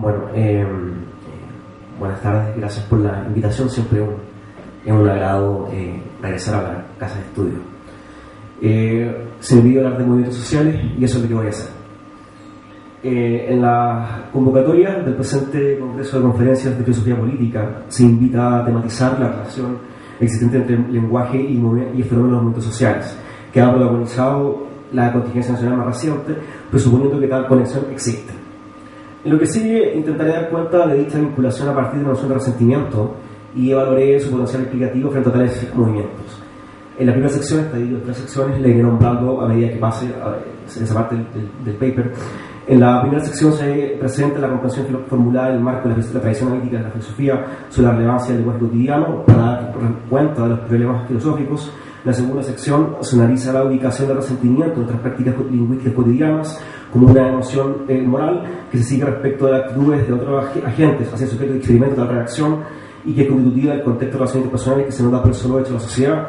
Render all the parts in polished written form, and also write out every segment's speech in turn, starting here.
Bueno, buenas tardes, gracias por la invitación. Siempre es un agrado regresar a la casa de estudio. Se me pidió hablar de movimientos sociales y eso es lo que voy a hacer. En la convocatoria del presente Congreso de Conferencias de Filosofía Política se invita a tematizar la relación existente entre el lenguaje y el fenómeno de los movimientos sociales, que ha protagonizado la contingencia nacional más reciente, presuponiendo que tal conexión existe. En lo que sigue intentaré dar cuenta de dicha vinculación a partir de la noción de resentimiento y evaluaré su potencial explicativo frente a tales movimientos. En la primera sección, está dividido en 3 secciones, le iré nombrando a medida que pase esa parte del paper. En la primera sección se presenta la comprensión formulada en el marco de la tradición analítica de la filosofía sobre la relevancia del lenguaje cotidiano para dar cuenta de los problemas filosóficos. En la segunda sección se analiza la ubicación del resentimiento en otras prácticas lingüísticas cotidianas como una emoción moral que se sigue respecto de las actitudes de otros agentes hacia el sujeto que experimenta la reacción y que es constitutiva del contexto de relaciones interpersonales que se nota por el solo hecho de la sociedad.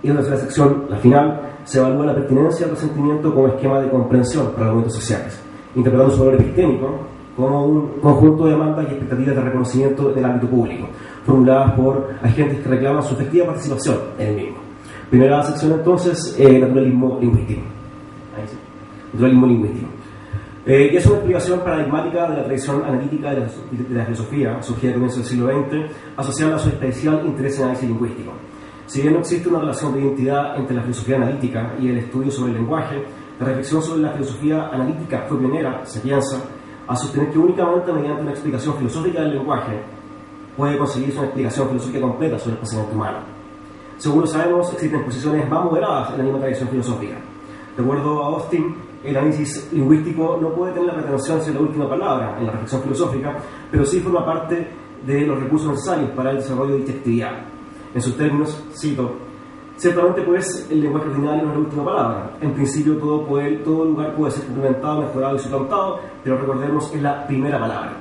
Y en la tercera sección, la final, se evalúa la pertinencia del resentimiento como esquema de comprensión para los movimientos sociales, interpretando su valor epistémico como un conjunto de demandas y expectativas de reconocimiento del ámbito público, formuladas por agentes que reclaman su efectiva participación en el mismo. Primera sección, entonces, naturalismo lingüístico. Naturalismo lingüístico. Y es una explicación paradigmática de la tradición analítica de la filosofía, surgida a comienzos del siglo XX, asociada a su especial interés en análisis lingüístico. Si bien no existe una relación de identidad entre la filosofía analítica y el estudio sobre el lenguaje, la reflexión sobre la filosofía analítica fue pionera, se piensa, a sostener que únicamente mediante una explicación filosófica del lenguaje puede conseguirse una explicación filosófica completa sobre el pensamiento humano. Según lo sabemos, existen posiciones más moderadas en la misma tradición filosófica. De acuerdo a Austin, el análisis lingüístico no puede tener la pretensión de ser la última palabra en la reflexión filosófica, pero sí forma parte de los recursos necesarios para el desarrollo de dicha actividad. En sus términos, cito: ciertamente pues el lenguaje ordinario no es la última palabra. En principio todo lugar puede ser complementado, mejorado y suplantado, pero recordemos que es la primera palabra.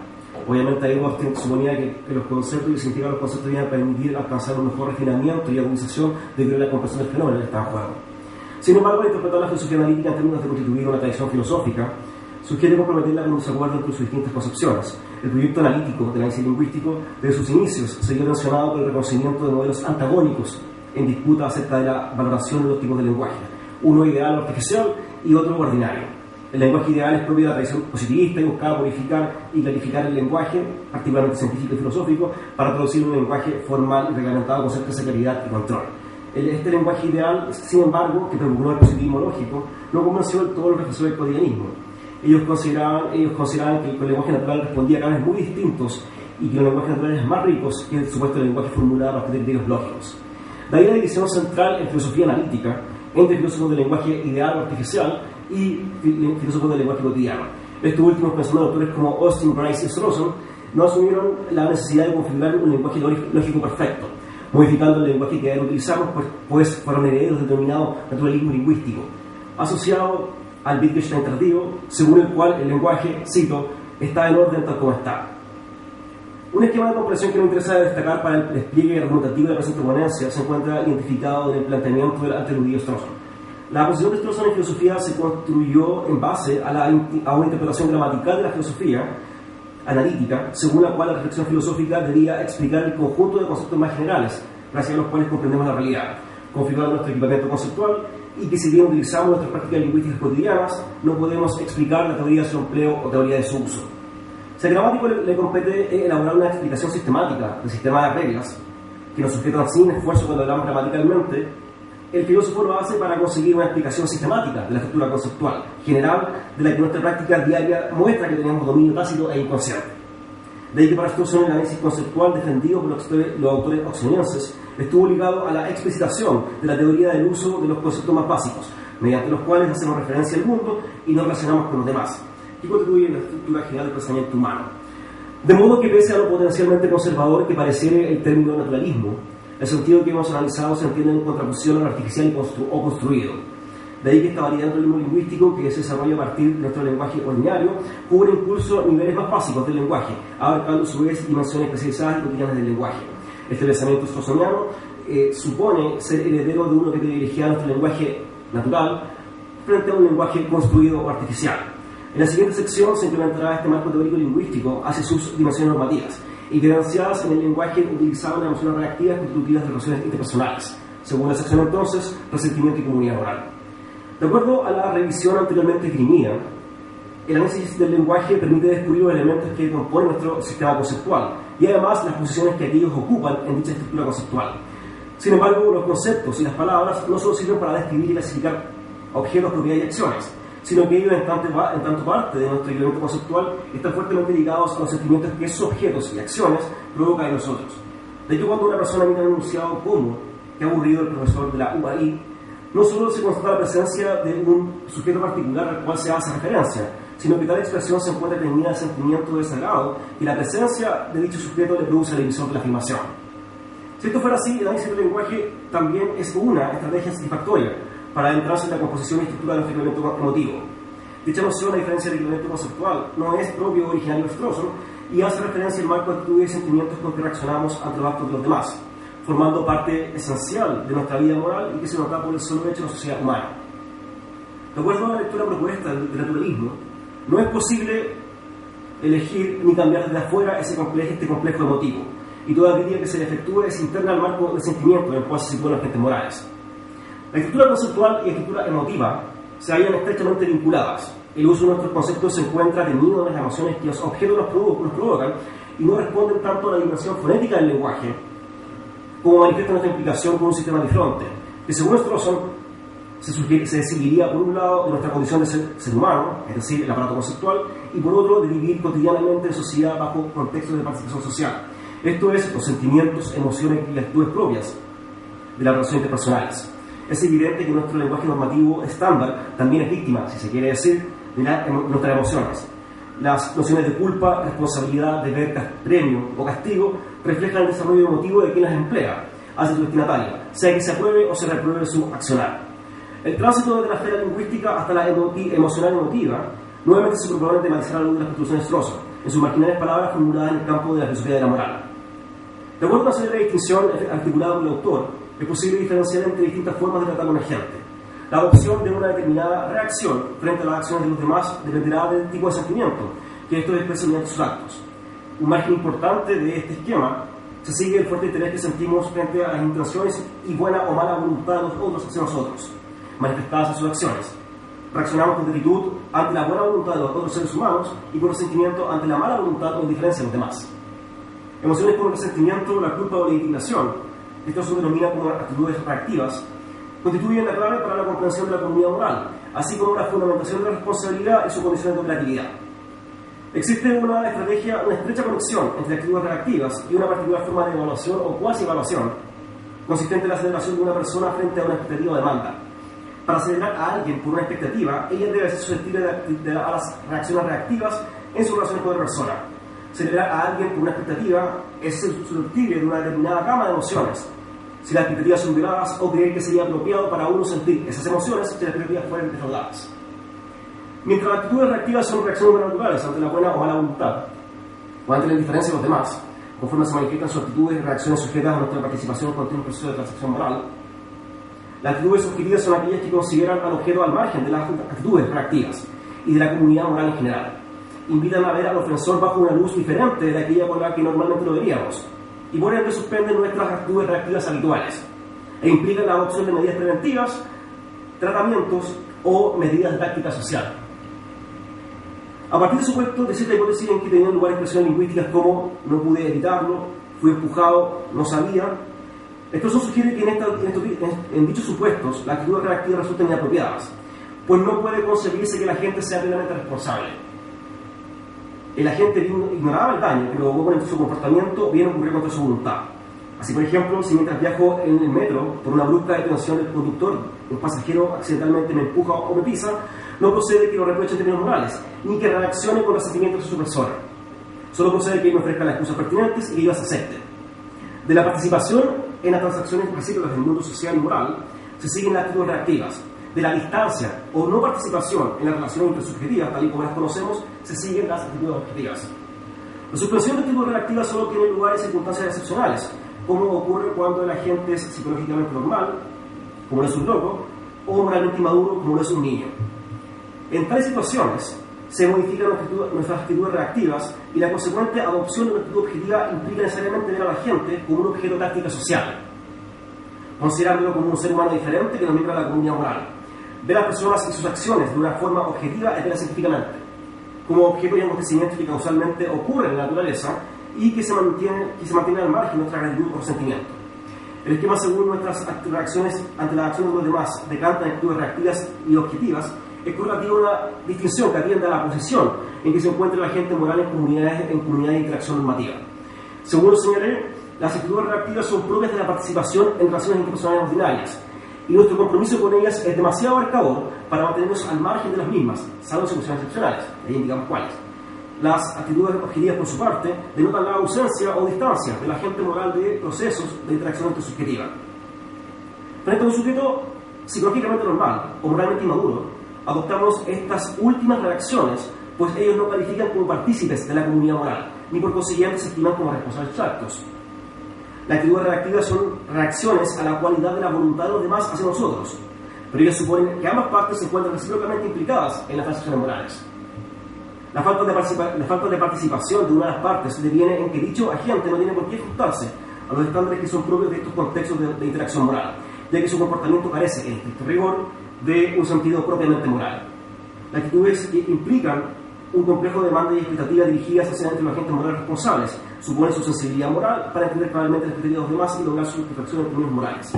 Obviamente ahí Austin suponía que los conceptos y el significado de los conceptos iban a permitir alcanzar un mejor refinamiento y agudización debido a la comprensión del fenómeno que estaba en juego. Sin embargo, interpretar la filosofía analítica en términos de constituir una tradición filosófica sugiere comprometerla con un desacuerdo entre sus distintas concepciones. El proyecto analítico del análisis lingüístico, desde sus inicios, se vio tensionado por el reconocimiento de modelos antagónicos en disputa acerca de la valoración de los tipos de lenguaje, uno ideal o artificial y otro ordinario. El lenguaje ideal es propio de la tradición positivista y buscaba modificar y clarificar el lenguaje, particularmente científico y filosófico, para traducir un lenguaje formal y reglamentado con certeza, claridad y control. Este lenguaje ideal, sin embargo, que propugnó el positivismo lógico, no convenció del todo los defensores del cotidianismo. Ellos consideraban que el lenguaje natural respondía a cánones muy distintos y que los lenguajes naturales eran más ricos que el supuesto lenguaje formulado a partir de criterios lógicos. De ahí la división central en filosofía analítica entre filósofos del lenguaje ideal o artificial y filósofos del lenguaje cotidiano. Estos últimos, pensando en autores como Austin, Bryce y Strawson, no asumieron la necesidad de configurar un lenguaje lógico perfecto, modificando el lenguaje que utilizamos, pues fueron herederos del denominado naturalismo lingüístico, asociado al Wittgenstein tardío, según el cual el lenguaje, cito, está en orden tal como está. Un esquema de comprensión que nos interesa destacar para el despliegue argumentativo de la presente ponencia se encuentra identificado en el planteamiento del anteludido Strawson. La posición de Strawson en filosofía se construyó en base a una interpretación gramatical de la filosofía analítica, según la cual la reflexión filosófica debía explicar el conjunto de conceptos más generales, gracias a los cuales comprendemos la realidad, configurando nuestro equipamiento conceptual, y que si bien utilizamos nuestras prácticas lingüísticas cotidianas, no podemos explicar la teoría de su empleo o teoría de su uso. Si al gramático le compete elaborar una explicación sistemática del sistema de reglas que nos sujetan sin esfuerzo cuando hablamos gramaticalmente, el filósofo lo hace para conseguir una explicación sistemática de la estructura conceptual general de la que nuestra práctica diaria muestra que tenemos dominio tácito e inconsciente. De ahí que para Strawson el análisis conceptual defendido por los autores oxonienses estuvo ligado a la explicitación de la teoría del uso de los conceptos más básicos, mediante los cuales hacemos referencia al mundo y nos relacionamos con los demás, y constituyen la estructura general del pensamiento humano. De modo que, pese a lo potencialmente conservador que pareciera el término naturalismo, el sentido que hemos analizado se entiende en contraposición a lo artificial o construido. De ahí que esta variedad del ritmo lingüístico que se desarrolla a partir de nuestro lenguaje ordinario cubre incluso niveles más básicos del lenguaje, abarcando a su vez dimensiones especializadas y cotidianas del lenguaje. Este pensamiento strawsoniano supone ser heredero de uno que privilegia nuestro lenguaje natural frente a un lenguaje construido o artificial. En la siguiente sección se implementará este marco teórico lingüístico hacia sus dimensiones normativas, diferenciadas en el lenguaje utilizado en emociones reactivas constitutivas de relaciones interpersonales, según la sección entonces, resentimiento y comunidad moral. De acuerdo a la revisión anteriormente esgrimida, el análisis del lenguaje permite descubrir los elementos que componen nuestro sistema conceptual y además las posiciones que aquellos ocupan en dicha estructura conceptual. Sin embargo, los conceptos y las palabras no solo sirven para describir y clasificar objetos, propiedades y acciones, sino que ellos, en tanto parte de nuestro elemento conceptual, están fuertemente ligados a los sentimientos que esos objetos y acciones provocan en nosotros. De hecho, cuando una persona mira un enunciado como "qué aburrido el profesor de la UAI", no solo se constata la presencia de un sujeto particular al cual se hace referencia, sino que tal expresión se encuentra teñida de sentimiento de desagrado y la presencia de dicho sujeto le produce al emisor de la afirmación. Si esto fuera así, el análisis del lenguaje también es una estrategia satisfactoria para adentrarse en la composición y estructura de nuestro elemento emotivo. Dicha noción, a diferencia del elemento conceptual, no es propio, original y lustroso y hace referencia al marco de actitudes y sentimientos con que reaccionamos ante los actos de los demás, formando parte esencial de nuestra vida moral y que se nota por el solo hecho de la sociedad humana. De acuerdo a la lectura propuesta del naturalismo, no es posible elegir ni cambiar desde afuera este complejo emotivo, y toda crítica que se le efectúe es interna al marco del sentimiento en el cual se sitúan los agentes morales. La estructura conceptual y la estructura emotiva se hallan estrechamente vinculadas. El uso de nuestros conceptos se encuentra teñido en las emociones que los objetos nos provocan y no responden tanto a la dimensión fonética del lenguaje como manifiesta nuestra implicación con un sistema difronte, que según Strawson se decidiría por un lado de nuestra condición de ser humano, es decir, el aparato conceptual, y por otro de vivir cotidianamente en sociedad bajo contextos de participación social. Esto es, los sentimientos, emociones y actitudes propias de las relaciones interpersonales. Es evidente que nuestro lenguaje normativo estándar también es víctima, si se quiere decir, de nuestras emociones. Las nociones de culpa, responsabilidad, deber, premio o castigo reflejan el desarrollo emotivo de quien las emplea hacia su destinatario, sea que se apruebe o se repruebe su accionar. El tránsito desde la esfera lingüística hasta la emocional emotiva nuevamente se propone tematizar algo de las construcciones Strawson, en sus marginales palabras formuladas en el campo de la filosofía de la moral. De acuerdo a una serie de distinción articulada por el autor, es posible diferenciar entre distintas formas de tratar a un agente. La adopción de una determinada reacción frente a las acciones de los demás dependerá del tipo de sentimiento que estos expresan mediante sus actos. Un margen importante de este esquema se sigue el fuerte interés que sentimos frente a las intenciones y buena o mala voluntad de los otros hacia nosotros, manifestadas en sus acciones. Reaccionamos con gratitud ante la buena voluntad de los otros seres humanos y con resentimiento ante la mala voluntad o indiferencia de los demás. Emociones como el resentimiento, la culpa o la indignación, esto se denomina como actitudes reactivas, constituyen la clave para la comprensión de la comunidad moral, así como la fundamentación de la responsabilidad y su condición de operatividad. Existe una estrecha conexión entre actitudes reactivas y una particular forma de evaluación o cuasi-evaluación, consistente en la aceleración de una persona frente a una expectativa o demanda. Para acelerar a alguien por una expectativa, ella debe ser susceptible a las reacciones reactivas en su relación con otra persona. Acelerar a alguien por una expectativa es ser susceptible de una determinada gama de emociones. Si las expectativas son violadas o creer que sería apropiado para uno sentir esas emociones si las expectativas fueran defraudadas. Mientras las actitudes reactivas son reacciones naturales ante la buena o mala voluntad o ante la indiferencia de los demás, conforme se manifiestan sus actitudes y reacciones sujetas a nuestra participación en un proceso de transacción moral, las actitudes subjetivas son aquellas que consideran al objeto al margen de las actitudes reactivas y de la comunidad moral en general. Invitan a ver al ofensor bajo una luz diferente de aquella con la que normalmente lo veríamos, y por ende suspenden nuestras actitudes reactivas habituales, e implican la adopción de medidas preventivas, tratamientos o medidas de táctica social. A partir de supuestos de cierta hipótesis en que tenían lugar expresiones lingüísticas como "no pude evitarlo", "fui empujado", "no sabía", esto sugiere que en dichos supuestos las actitudes reactivas resultan inapropiadas, pues no puede concebirse que la gente sea plenamente responsable. El agente ignoraba el daño que provocó con su comportamiento, bien ocurrió contra su voluntad. Así, por ejemplo, si mientras viajo en el metro, por una brusca detención del conductor, un pasajero accidentalmente me empuja o me pisa, no procede que lo reproche en términos morales, ni que reaccione con los sentimientos de su persona. Solo procede que me ofrezca las excusas pertinentes y que yo las acepte. De la participación en las transacciones recíprocas del mundo social y moral, se siguen las actitudes reactivas. De la distancia o no participación en las relaciones intersubjetivas, tal y como las conocemos, se siguen las actitudes objetivas. La suspensión de actitudes reactivas solo tiene lugar en circunstancias excepcionales, como ocurre cuando el agente es psicológicamente normal, como lo es un loco, o moralmente inmaduro, como lo es un niño. En tales situaciones, se modifican nuestras actitudes reactivas y la consecuente adopción de una actitud objetiva implica necesariamente ver a la gente como un objeto de táctica social, considerándolo como un ser humano diferente que nos miembro de la comunidad moral. Ver a las personas y sus acciones de una forma objetiva es verlas científicamente, como objetos y acontecimientos que causalmente ocurren en la naturaleza y que se mantienen al margen de nuestra gratitud o resentimiento. El esquema según nuestras reacciones ante las acciones de los demás decanta en actitudes reactivas y objetivas es correlativo a una distinción que atiende a la posición en que se encuentra la gente moral en comunidades de interacción normativa. Según lo señalé, las actitudes reactivas son propias de la participación en relaciones interpersonales ordinarias y nuestro compromiso con ellas es demasiado abarcador para mantenernos al margen de las mismas, salvo situaciones excepcionales, ahí indicamos cuáles. Las actitudes objetivas, por su parte, denotan la ausencia o distancia de la gente moral de procesos de interacción intersubjetiva. Frente a un sujeto psicológicamente normal o moralmente inmaduro, adoptamos estas últimas reacciones, pues ellos no califican como partícipes de la comunidad moral, ni por consiguiente se estiman como responsables abstractos. Las actitudes reactivas son reacciones a la cualidad de la voluntad de los demás hacia nosotros, pero ellas suponen que ambas partes se encuentran recíprocamente implicadas en las transacciones morales. La falta de participación de una de las partes deviene en que dicho agente no tiene por qué ajustarse a los estándares que son propios de estos contextos de interacción moral, ya que su comportamiento carece, en estricto rigor, de un sentido propiamente moral. Las actitudes implican un complejo de demandas y expectativas dirigidas hacia entre los agentes morales responsables, suponen su sensibilidad moral para entender claramente las expectativas de los demás y lograr su perfección en términos morales.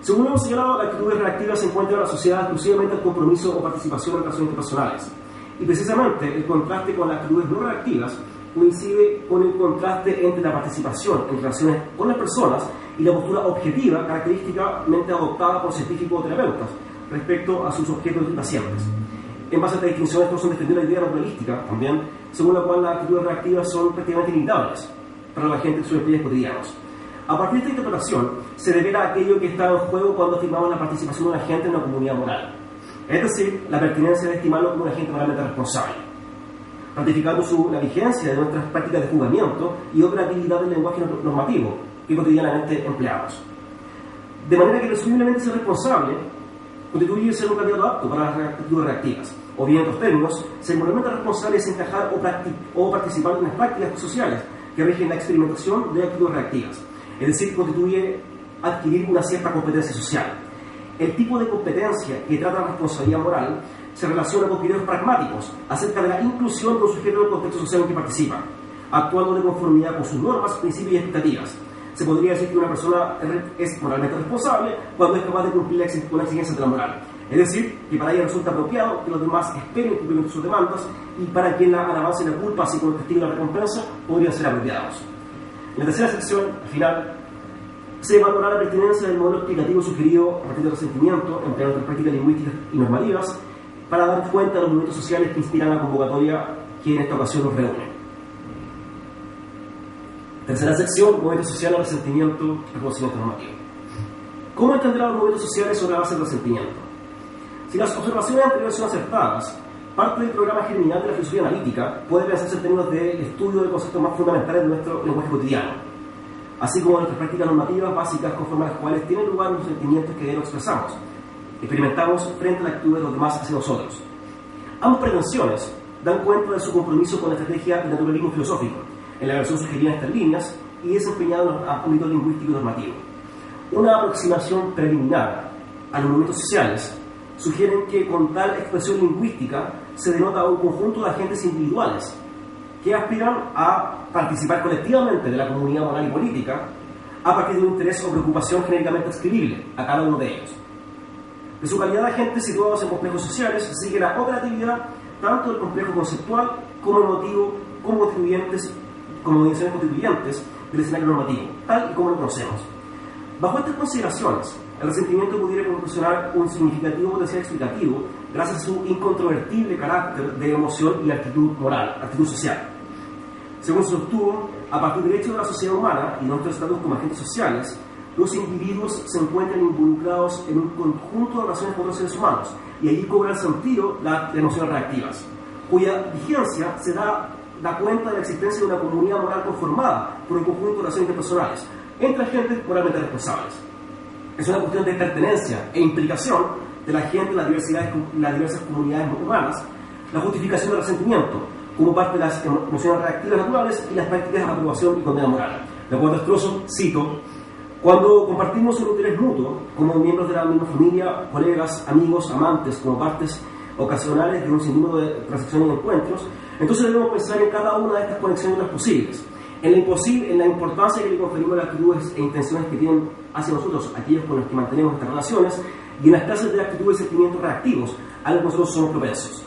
Según hemos señalado, las actitudes reactivas se encuentran asociadas exclusivamente al compromiso o participación en relaciones interpersonales. Y precisamente el contraste con las actitudes no reactivas coincide con el contraste entre la participación en relaciones con las personas y la postura objetiva característicamente adoptada por científicos o terapeutas respecto a sus objetos y pacientes. En base a esta distinción, estos son defendiendo la idea naturalística también, según la cual las actitudes reactivas son prácticamente inevitables para la gente en sus experiencias cotidianos. A partir de esta interpretación, se revela aquello que está en juego cuando afirmamos la participación de la gente en una comunidad moral. Es decir, la pertinencia de estimarlo como un agente moralmente responsable, ratificando la vigencia de nuestras prácticas de juzgamiento y operatividad del lenguaje normativo que cotidianamente empleamos. De manera que presumiblemente ser responsable constituye ser un candidato apto para las actitudes reactivas, o bien en otros términos, ser moralmente responsable es encajar o participar en las prácticas sociales que rigen la experimentación de actitudes reactivas, es decir, constituye adquirir una cierta competencia social. El tipo de competencia que trata la responsabilidad moral se relaciona con criterios pragmáticos acerca de la inclusión de un sujeto del contexto social en que participa, actuando de conformidad con sus normas, principios y expectativas. Se podría decir que una persona es moralmente responsable cuando es capaz de cumplir con las exigencias de la moral. Es decir, que para ella resulta apropiado que los demás esperen el cumplimiento de sus demandas y para quien la alabanza y la culpa, así como el castigo y la recompensa, podrían ser apropiados. En la tercera sección, al final, se evaluará la pertinencia del modelo explicativo sugerido a partir del resentimiento, empleando otras prácticas lingüísticas y normativas, para dar cuenta de los movimientos sociales que inspiran la convocatoria que en esta ocasión nos reúne. Tercera sección, movimientos sociales, resentimiento, reconocimiento normativo. ¿Cómo entender los movimientos sociales sobre la base del resentimiento? Si las observaciones anteriores son acertadas, parte del programa germinal de la filosofía analítica puede pensarse en términos de estudio de conceptos más fundamentales de nuestro lenguaje cotidiano, así como de nuestras prácticas normativas básicas conforme a las cuales tienen lugar los sentimientos que de ellos expresamos, experimentamos frente a la actitud de los demás hacia nosotros. Ambas pretensiones dan cuenta de su compromiso con la estrategia del naturalismo filosófico, en la versión sugerida en estas líneas y desempeñada en los ámbitos lingüístico y normativo. Una aproximación preliminar a los movimientos sociales sugieren que con tal expresión lingüística se denota a un conjunto de agentes individuales que aspiran a participar colectivamente de la comunidad moral y política a partir de un interés o preocupación genéricamente adscribible a cada uno de ellos. De su calidad de agentes situados en complejos sociales sigue la operatividad tanto del complejo conceptual como emotivo, como dimensiones constituyentes del escenario normativo, tal y como lo conocemos. Bajo estas consideraciones, el resentimiento pudiera proporcionar un significativo potencial explicativo gracias a su incontrovertible carácter de emoción y actitud moral, actitud social. Según se sostuvo, a partir del hecho de la sociedad humana y nuestros estatus como agentes sociales, los individuos se encuentran involucrados en un conjunto de relaciones con otros seres humanos y allí cobran sentido las emociones reactivas, cuya vigencia se da cuenta de la existencia de una comunidad moral conformada por un conjunto de relaciones interpersonales entre agentes moralmente responsables. Es una cuestión de pertenencia e implicación de la gente en las diversas comunidades humanas, la justificación del resentimiento, como parte de las emociones reactivas naturales y las prácticas de aprobación y condena moral. De acuerdo a Strawson, cito: cuando compartimos un interés mutuo, como miembros de la misma familia, colegas, amigos, amantes, como partes ocasionales de un sinnúmero de transacciones y encuentros, entonces debemos pensar en cada una de estas conexiones las posibles, en la importancia que le conferimos a las actitudes e intenciones que tienen hacia nosotros aquellos con los que mantenemos estas relaciones, y en las clases de actitudes y sentimientos reactivos a los que nosotros somos propensos.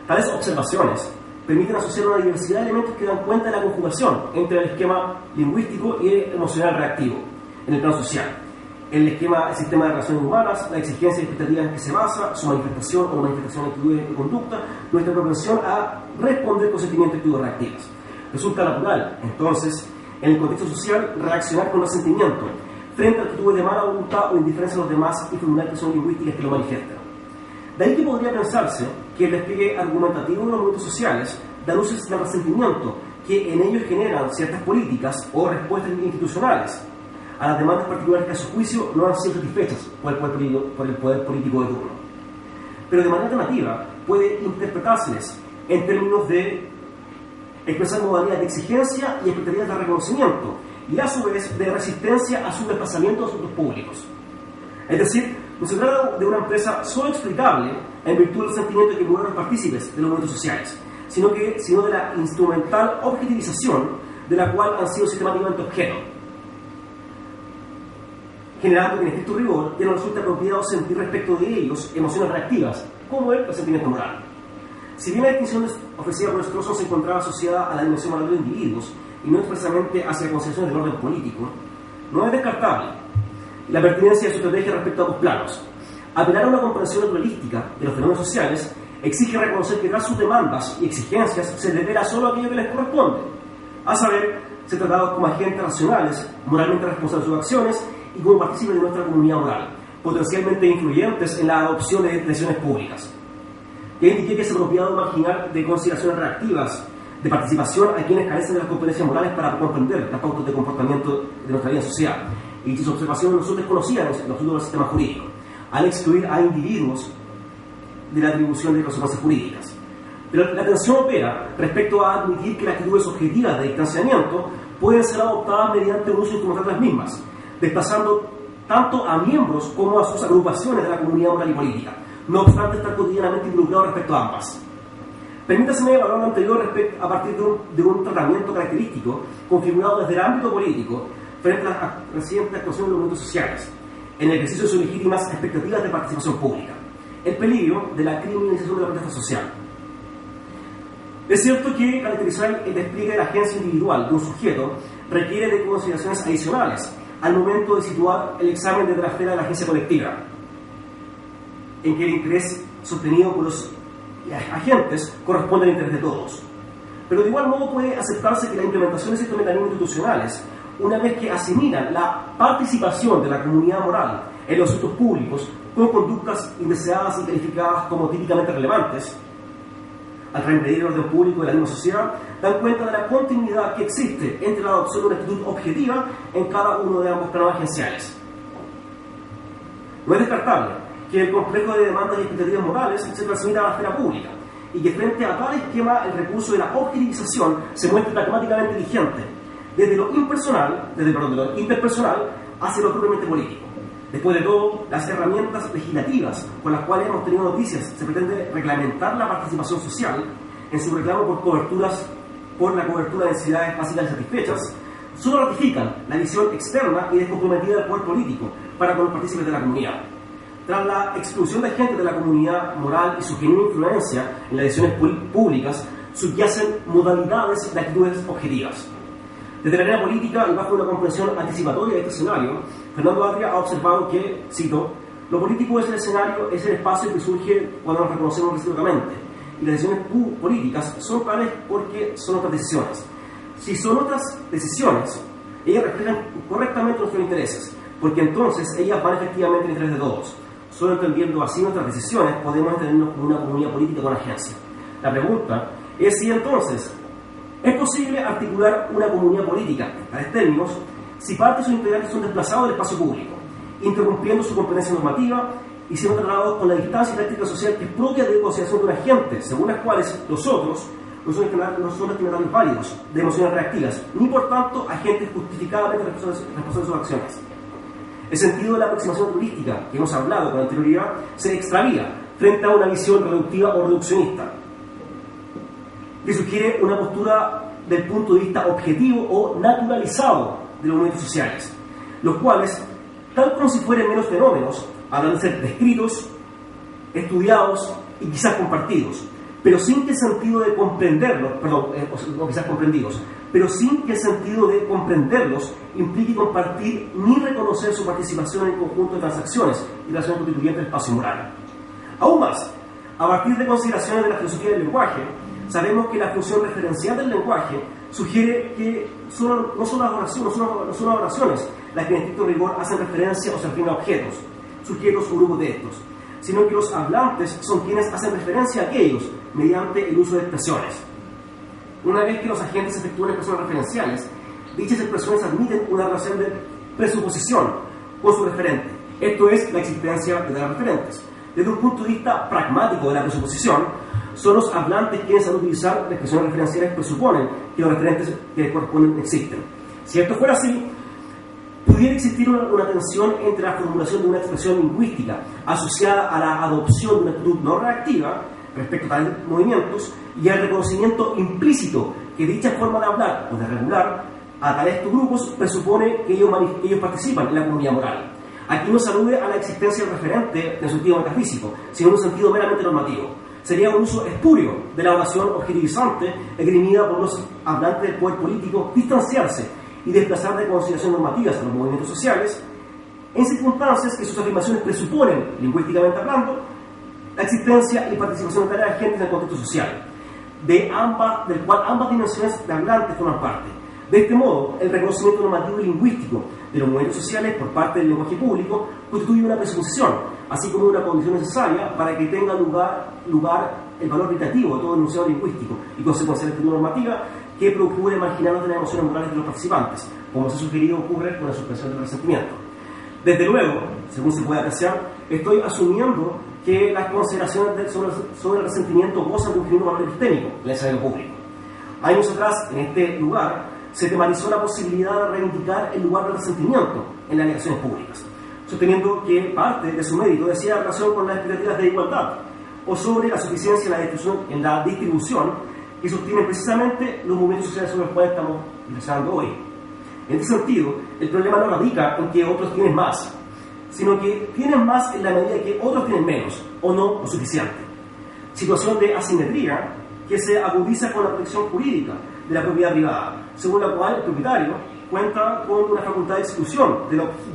Tales observaciones permiten asociar una diversidad de elementos que dan cuenta de la conjugación entre el esquema lingüístico y el emocional reactivo en el plano social. El sistema de relaciones humanas, la exigencia y expectativas en que se basa, su manifestación o manifestación de actitudes y conducta, nuestra propensión a responder con sentimientos y actitudes reactivas. Resulta natural, entonces, en el contexto social, reaccionar con resentimiento frente a actitudes de mala voluntad o indiferencia a los demás y formular expresiones lingüísticas que lo manifiestan. De ahí que podría pensarse que el despliegue argumentativo de los movimientos sociales da luces del resentimiento que en ellos generan ciertas políticas o respuestas institucionales a las demandas particulares que a su juicio no han sido satisfechas por el poder político de turno. Pero de manera alternativa puede interpretárseles en términos de expresar modalidades de exigencia y expectativas de reconocimiento y a su vez de resistencia a su desplazamiento de asuntos públicos. Es decir, no se trata de una empresa solo explicable en virtud del sentimiento que mueven los partícipes de los movimientos sociales, sino de la instrumental objetivización de la cual han sido sistemáticamente objeto, generando que en estricto rigor ya no resulta apropiado sentir respecto de ellos emociones reactivas, como el resentimiento moral. Si bien la distinción ofrecida por Strawson se encontraba asociada a la dimensión moral de los individuos y no expresamente hacia consideraciones del orden político, no es descartable la pertinencia de su estrategia respecto a ambos planos. Apelar a una comprensión naturalística de los fenómenos sociales exige reconocer que tras sus demandas y exigencias se revela solo aquello que les corresponde, a saber, ser tratados como agentes racionales, moralmente responsables de sus acciones y como partícipes de nuestra comunidad moral, potencialmente influyentes en la adopción de decisiones públicas. Ya indiqué que es apropiado marginar de consideraciones reactivas de participación a quienes carecen de las competencias morales para comprender las pautas de comportamiento de nuestra vida social, y sus observaciones no son desconocidas en los estudios del sistema jurídico, al excluir a individuos de la atribución de consecuencias jurídicas. Pero la atención opera respecto a admitir que las actitudes objetivas de distanciamiento pueden ser adoptadas mediante un uso instrumental de las mismas, desplazando tanto a miembros como a sus agrupaciones de la comunidad moral y política, no obstante estar cotidianamente involucrados respecto a ambas. Permítaseme evaluar lo anterior a partir de un tratamiento característico configurado desde el ámbito político frente a las recientes actuaciones de los movimientos sociales, en el ejercicio de sus legítimas expectativas de participación pública, el peligro de la criminalización de la protesta social. Es cierto que caracterizar el despliegue de la agencia individual de un sujeto requiere de consideraciones adicionales al momento de situar el examen desde la esfera de la agencia colectiva, en que el interés sostenido por los agentes corresponde al interés de todos. Pero de igual modo puede aceptarse que la implementación de estos mecanismos institucionales, una vez que asimilan la participación de la comunidad moral en los asuntos públicos con conductas indeseadas y calificadas como típicamente relevantes al transgredir el orden público de la misma sociedad, dan cuenta de la continuidad que existe entre la adopción de una actitud objetiva en cada uno de ambos planos agenciales. No es descartable que el complejo de demandas y expectativas morales se transmita a la esfera pública y que frente a tal esquema el recurso de la objetivización se muestre pragmáticamente vigente desde lo interpersonal hacia lo propiamente político. Después de todo, las herramientas legislativas con las cuales hemos tenido noticias se pretende reglamentar la participación social en su reclamo por la cobertura de necesidades básicas insatisfechas, solo ratifican la visión externa y descomprometida del poder político para con los partícipes de la comunidad. Tras la exclusión de agentes de la comunidad moral y su genuina influencia en las decisiones públicas, subyacen modalidades de actitudes objetivas. Desde la arena política y bajo una comprensión anticipatoria de este escenario, Fernando Atria ha observado que, cito, lo político es el escenario, es el espacio que surge cuando nos reconocemos recíprocamente, y las decisiones políticas son tales porque son otras decisiones. Si son otras decisiones, ellas reflejan correctamente nuestros intereses, porque entonces ellas van efectivamente en el interés de todos. Solo entendiendo así nuestras decisiones podemos entendernos como una comunidad política con agencia. La pregunta es si entonces es posible articular una comunidad política, en tales términos, si parte de sus integrantes son desplazados del espacio público, interrumpiendo su competencia normativa y siendo tratados con la distancia y táctica social que es propia de consideración de un agente, según las cuales los otros no son generalmente válidos de emociones reactivas, ni por tanto agentes justificadamente responsables de sus acciones. El sentido de la aproximación turística que hemos hablado con anterioridad se extravía frente a una visión reductiva o reduccionista, que sugiere una postura del punto de vista objetivo o naturalizado de los movimientos sociales, los cuales, tal como si fueran menos fenómenos, habrán de ser descritos, estudiados y quizás compartidos, pero sin que el sentido de comprenderlos, o quizás comprendidos, pero sin que el sentido de comprenderlos implique compartir ni reconocer su participación en el conjunto de transacciones y relaciones constituyentes del espacio moral. Aún más, a partir de consideraciones de la filosofía del lenguaje, sabemos que la función referencial del lenguaje sugiere que no son las oraciones las que en estricto rigor hacen referencia o se refieren a objetos, sujetos o grupos de estos, sino que los hablantes son quienes hacen referencia a aquellos mediante el uso de expresiones. Una vez que los agentes efectúan expresiones referenciales, dichas expresiones admiten una relación de presuposición con su referente, esto es, la existencia de las referentes. Desde un punto de vista pragmático de la presuposición, son los hablantes quienes al utilizar las expresiones referenciales presuponen que los referentes que corresponden existen. Si esto fuera así, pudiera existir una tensión entre la formulación de una expresión lingüística asociada a la adopción de una actitud no reactiva respecto a tales movimientos y al reconocimiento implícito que dicha forma de hablar o de regular a tales grupos presupone que ellos participan en la comunidad moral. Aquí no se alude a la existencia del referente en sentido metafísico, sino en un sentido meramente normativo. Sería un uso espurio de la oración objetivizante esgrimida por los hablantes del poder político distanciarse y desplazar de consideraciones normativas a los movimientos sociales en circunstancias que sus afirmaciones presuponen, lingüísticamente hablando, la existencia y participación de tareas agentes en el contexto social, del cual ambas dimensiones de hablantes forman parte. De este modo, el reconocimiento normativo y lingüístico de los movimientos sociales por parte del lenguaje público constituye una presuposición, así como una condición necesaria para que tenga lugar el valor litativo de todo enunciado lingüístico y consecuencia de la normativa que procure marginarnos de las emociones morales de los participantes, como se ha sugerido ocurre con la suspensión del resentimiento. Desde luego, según se puede apreciar, estoy asumiendo que las consideraciones sobre el resentimiento gozan de un genuino valor epistémico en el escenario público. Años atrás, en este lugar, se tematizó la posibilidad de reivindicar el lugar del resentimiento en las alegaciones públicas, sosteniendo que parte de su mérito decía relación con las expectativas de igualdad o sobre la suficiencia en la distribución que sostienen precisamente los movimientos sociales sobre los cuales estamos conversando hoy. En este sentido, el problema no radica en que otros tienen más, sino que tienen más en la medida que otros tienen menos, o no lo suficiente. Situación de asimetría que se agudiza con la protección jurídica de la propiedad privada, según la cual el propietario cuenta con una facultad de exclusión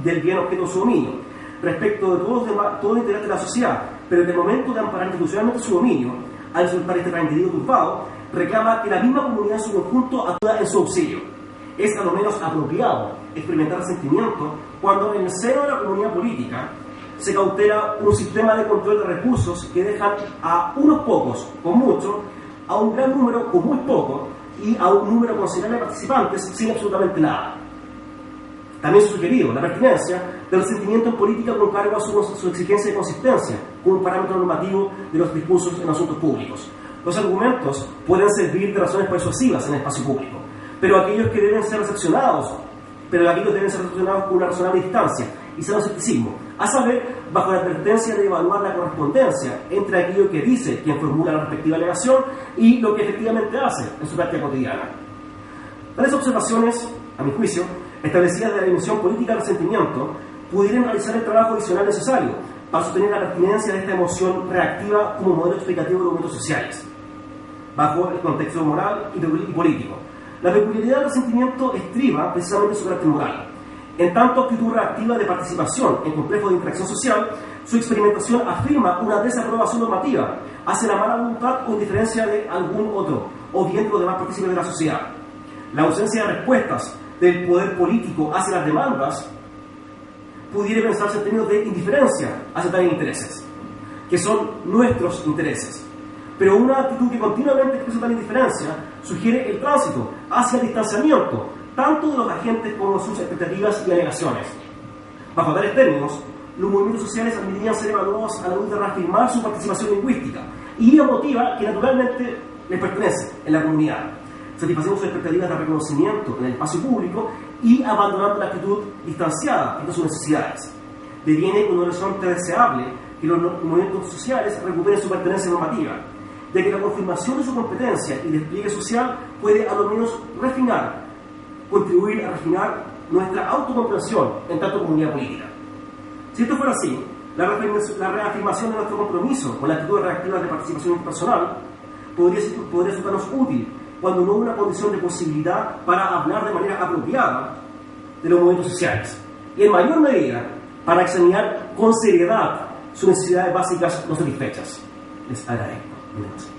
del bien objeto de su dominio, respecto de todo el interés de la sociedad, pero en el momento de amparar institucionalmente su dominio, al resultar este reindividuo turbado, reclama que la misma comunidad en su conjunto acuda en su auxilio. Es a lo menos apropiado experimentar resentimiento cuando en el seno de la comunidad política se cautela un sistema de control de recursos que dejan a unos pocos con mucho, a un gran número con muy poco y a un número considerable de participantes sin absolutamente nada. También se ha sugerido la pertinencia del resentimiento en política con cargo a su exigencia de consistencia como un parámetro normativo de los discursos en asuntos públicos. Los argumentos pueden servir de razones persuasivas en el espacio público, pero aquellos deben ser recepcionados con una razonable distancia y sin escepticismo, a saber, bajo la advertencia de evaluar la correspondencia entre aquello que dice quien formula la respectiva alegación y lo que efectivamente hace en su práctica cotidiana. Tales observaciones, a mi juicio, establecidas de la dimensión política del resentimiento, pudieran realizar el trabajo adicional necesario para sostener la pertinencia de esta emoción reactiva como modelo explicativo de los movimientos sociales, bajo el contexto moral y político. La peculiaridad del resentimiento estriba precisamente su carácter moral. En tanto actitud reactiva de participación en complejos de interacción social, su experimentación afirma una desaprobación normativa hacia la mala voluntad o indiferencia de algún otro, o bien de los demás partícipes de la sociedad. La ausencia de respuestas del poder político hacia las demandas pudiera pensarse en términos de indiferencia hacia tales intereses, que son nuestros intereses. Pero una actitud que continuamente expresa tal indiferencia sugiere el tránsito hacia el distanciamiento, tanto de los agentes como sus expectativas y alegaciones. Bajo tales términos, los movimientos sociales admitirían ser evaluados a la luz de reafirmar su participación lingüística y emotiva que naturalmente les pertenece en la comunidad, satisfaciendo sus expectativas de reconocimiento en el espacio público y abandonando la actitud distanciada frente a sus necesidades. Deviene un horizonte deseable que los movimientos sociales recuperen su pertenencia normativa, de que la confirmación de su competencia y despliegue social puede a lo menos contribuir a refinar nuestra autocomprensión en tanto comunidad política. Si esto fuera así, la reafirmación de nuestro compromiso con la actitud reactiva de participación personal podría resultarnos útil cuando no hubo una condición de posibilidad para hablar de manera apropiada de los movimientos sociales y en mayor medida para examinar con seriedad sus necesidades básicas no satisfechas. Les agradezco.